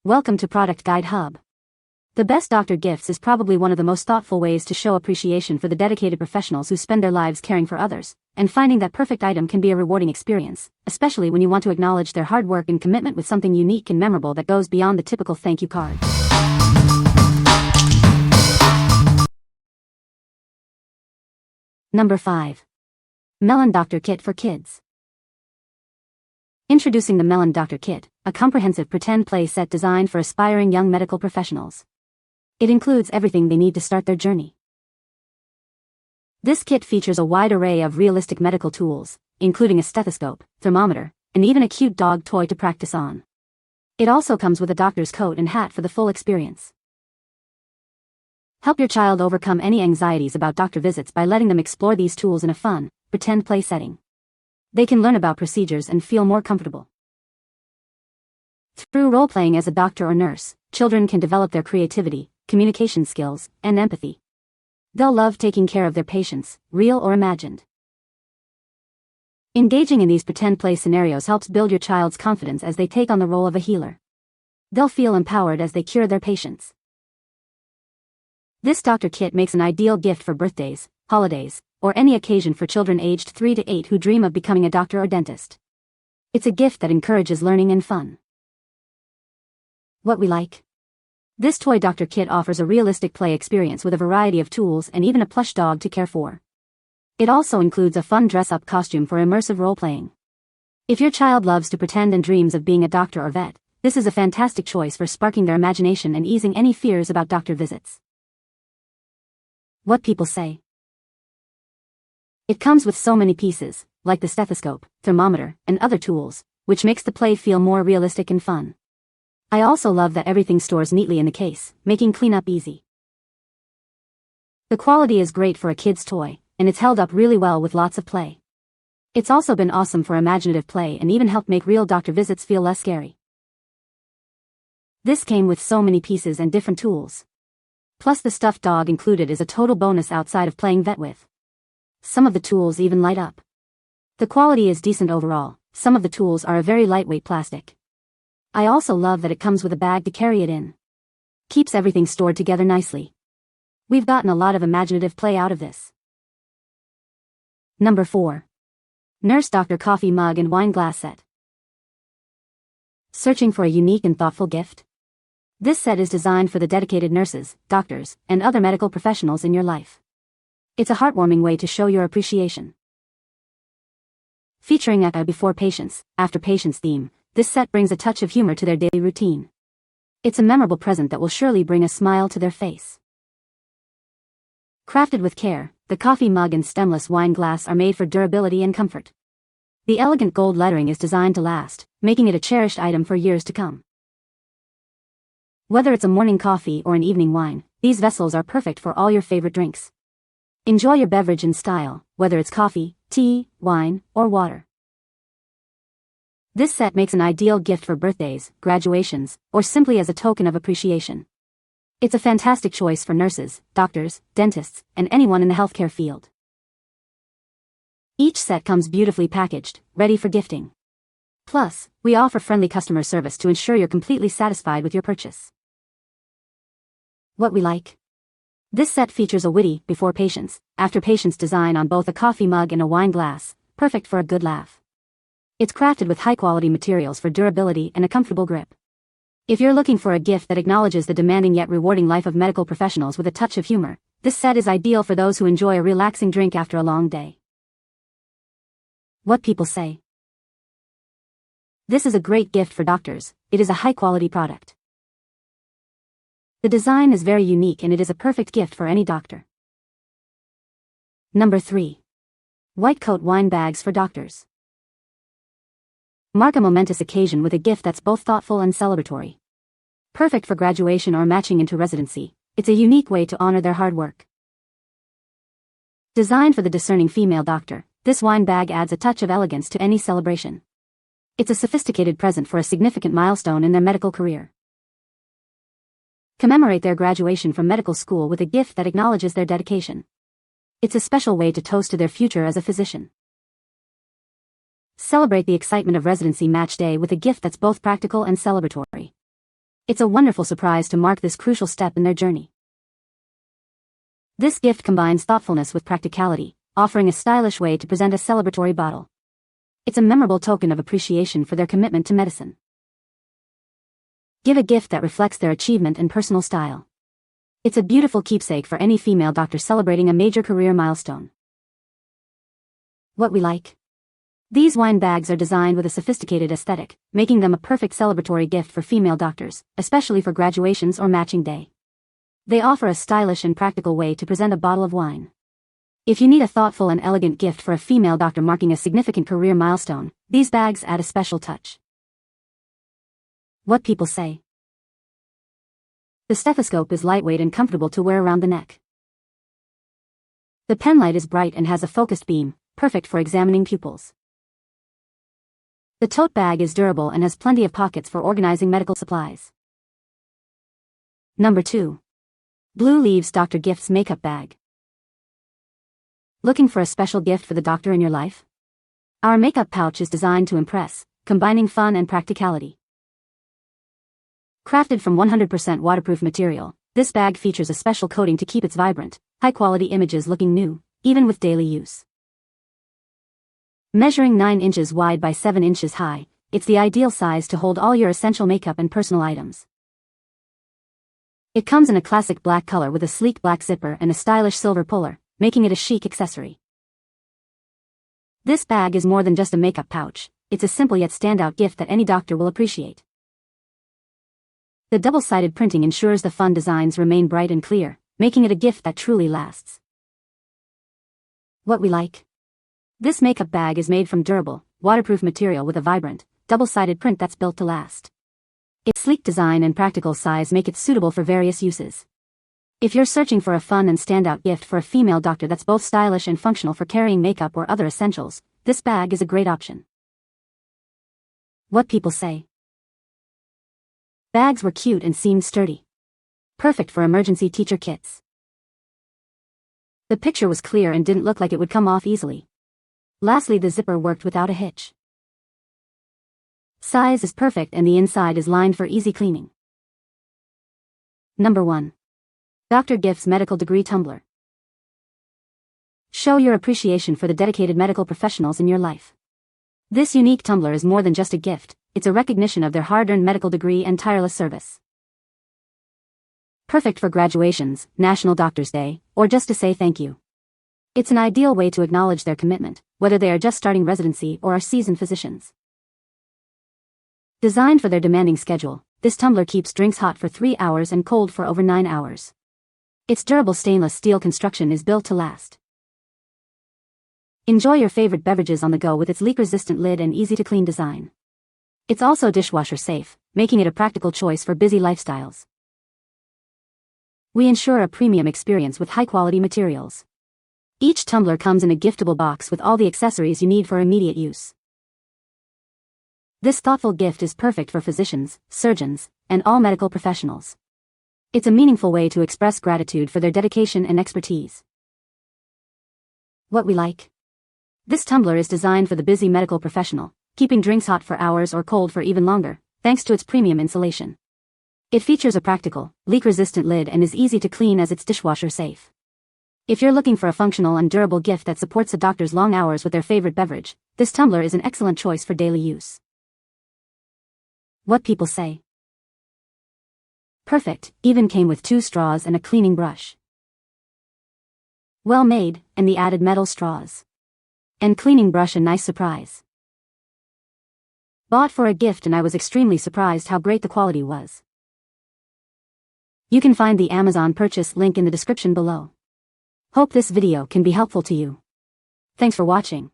Welcome to Product Guide Hub. The best doctor gifts is probably one of the most thoughtful ways to show appreciation for the dedicated professionals who spend their lives caring for others, and finding that perfect item can be a rewarding experience, especially when you want to acknowledge their hard work and commitment with something unique and memorable that goes beyond the typical thank you card. Number 5. Meland Doctor Kit for Kids. Introducing the Meland Doctor Kit, a comprehensive pretend play set designed for aspiring young medical professionals. It includes everything they need to start their journey. This kit features a wide array of realistic medical tools, including a stethoscope, thermometer, and even a cute dog toy to practice on. It also comes with a doctor's coat and hat for the full experience. Help your child overcome any anxieties about doctor visits by letting them explore these tools in a fun, pretend play setting. They can learn about procedures and feel more comfortable. Through role-playing as a doctor or nurse, children can develop their creativity, communication skills, and empathy. They'll love taking care of their patients, real or imagined. Engaging in these pretend play scenarios helps build your child's confidence as they take on the role of a healer. They'll feel empowered as they cure their patients. This doctor kit makes an ideal gift for birthdays, holidays, or any occasion for children aged 3 to 8 who dream of becoming a doctor or dentist. It's a gift that encourages learning and fun. What we like? This toy doctor kit offers a realistic play experience with a variety of tools and even a plush dog to care for. It also includes a fun dress-up costume for immersive role-playing. If your child loves to pretend and dreams of being a doctor or vet, this is a fantastic choice for sparking their imagination and easing any fears about doctor visits. What people say. It comes with so many pieces, like the stethoscope, thermometer, and other tools, which makes the play feel more realistic and fun. I also love that everything stores neatly in the case, making cleanup easy. The quality is great for a kid's toy, and it's held up really well with lots of play. It's also been awesome for imaginative play and even helped make real doctor visits feel less scary. This came with so many pieces and different tools. Plus the stuffed dog included is a total bonus outside of playing vet with. Some of the tools even light up. The quality is decent overall. Some of the tools are a very lightweight plastic. I also love that it comes with a bag to carry it in. Keeps everything stored together nicely. We've gotten a lot of imaginative play out of this. Number 4. Nurse Doctor Coffee Mug and Wine Glass Set. Searching for a unique and thoughtful gift? This set is designed for the dedicated nurses, doctors, and other medical professionals in your life. It's a heartwarming way to show your appreciation. Featuring a before patients, after patients theme, this set brings a touch of humor to their daily routine. It's a memorable present that will surely bring a smile to their face. Crafted with care, the coffee mug and stemless wine glass are made for durability and comfort. The elegant gold lettering is designed to last, making it a cherished item for years to come. Whether it's a morning coffee or an evening wine, these vessels are perfect for all your favorite drinks. Enjoy your beverage in style, whether it's coffee, tea, wine, or water. This set makes an ideal gift for birthdays, graduations, or simply as a token of appreciation. It's a fantastic choice for nurses, doctors, dentists, and anyone in the healthcare field. Each set comes beautifully packaged, ready for gifting. Plus, we offer friendly customer service to ensure you're completely satisfied with your purchase. What we like? This set features a witty, before patients, after patients design on both a coffee mug and a wine glass, perfect for a good laugh. It's crafted with high-quality materials for durability and a comfortable grip. If you're looking for a gift that acknowledges the demanding yet rewarding life of medical professionals with a touch of humor, this set is ideal for those who enjoy a relaxing drink after a long day. What people say. This is a great gift for doctors. It is a high-quality product. The design is very unique and it is a perfect gift for any doctor. Number 3. White coat wine bags for doctors. Mark a momentous occasion with a gift that's both thoughtful and celebratory. Perfect for graduation or matching into residency, it's a unique way to honor their hard work. Designed for the discerning female doctor, this wine bag adds a touch of elegance to any celebration. It's a sophisticated present for a significant milestone in their medical career. Commemorate their graduation from medical school with a gift that acknowledges their dedication. It's a special way to toast to their future as a physician. Celebrate the excitement of residency match day with a gift that's both practical and celebratory. It's a wonderful surprise to mark this crucial step in their journey. This gift combines thoughtfulness with practicality, offering a stylish way to present a celebratory bottle. It's a memorable token of appreciation for their commitment to medicine. Give a gift that reflects their achievement and personal style. It's a beautiful keepsake for any female doctor celebrating a major career milestone. What we like. These wine bags are designed with a sophisticated aesthetic, making them a perfect celebratory gift for female doctors, especially for graduations or matching day. They offer a stylish and practical way to present a bottle of wine. If you need a thoughtful and elegant gift for a female doctor marking a significant career milestone, these bags add a special touch. What people say. The stethoscope is lightweight and comfortable to wear around the neck. The pen light is bright and has a focused beam, perfect for examining pupils. The tote bag is durable and has plenty of pockets for organizing medical supplies. Number 2. Blue Leaves Dr. Gifts Makeup Bag. Looking for a special gift for the doctor in your life? Our makeup pouch is designed to impress, combining fun and practicality. Crafted from 100% waterproof material, this bag features a special coating to keep its vibrant, high-quality images looking new, even with daily use. Measuring 9 inches wide by 7 inches high, it's the ideal size to hold all your essential makeup and personal items. It comes in a classic black color with a sleek black zipper and a stylish silver puller, making it a chic accessory. This bag is more than just a makeup pouch, it's a simple yet standout gift that any doctor will appreciate. The double-sided printing ensures the fun designs remain bright and clear, making it a gift that truly lasts. What we like. This makeup bag is made from durable, waterproof material with a vibrant, double-sided print that's built to last. Its sleek design and practical size make it suitable for various uses. If you're searching for a fun and standout gift for a female doctor that's both stylish and functional for carrying makeup or other essentials, this bag is a great option. What people say. Bags were cute and seemed sturdy. Perfect for emergency teacher kits. The picture was clear and didn't look like it would come off easily. Lastly, the zipper worked without a hitch. Size is perfect and the inside is lined for easy cleaning. Number 1. Dr. Gifts Medical Degree Tumbler. Show your appreciation for the dedicated medical professionals in your life. This unique tumbler is more than just a gift, it's a recognition of their hard-earned medical degree and tireless service. Perfect for graduations, National Doctors Day, or just to say thank you. It's an ideal way to acknowledge their commitment, whether they are just starting residency or are seasoned physicians. Designed for their demanding schedule, this tumbler keeps drinks hot for 3 hours and cold for over 9 hours. Its durable stainless steel construction is built to last. Enjoy your favorite beverages on the go with its leak-resistant lid and easy-to-clean design. It's also dishwasher safe, making it a practical choice for busy lifestyles. We ensure a premium experience with high-quality materials. Each tumbler comes in a giftable box with all the accessories you need for immediate use. This thoughtful gift is perfect for physicians, surgeons, and all medical professionals. It's a meaningful way to express gratitude for their dedication and expertise. What we like. This tumbler is designed for the busy medical professional, keeping drinks hot for hours or cold for even longer, thanks to its premium insulation. It features a practical, leak-resistant lid and is easy to clean as it's dishwasher safe. If you're looking for a functional and durable gift that supports a doctor's long hours with their favorite beverage, this tumbler is an excellent choice for daily use. What people say. Perfect, even came with 2 straws and a cleaning brush. Well made, and the added metal straws. And cleaning brush a nice surprise. Bought for a gift and I was extremely surprised how great the quality was. You can find the Amazon purchase link in the description below. Hope this video can be helpful to you. Thanks for watching.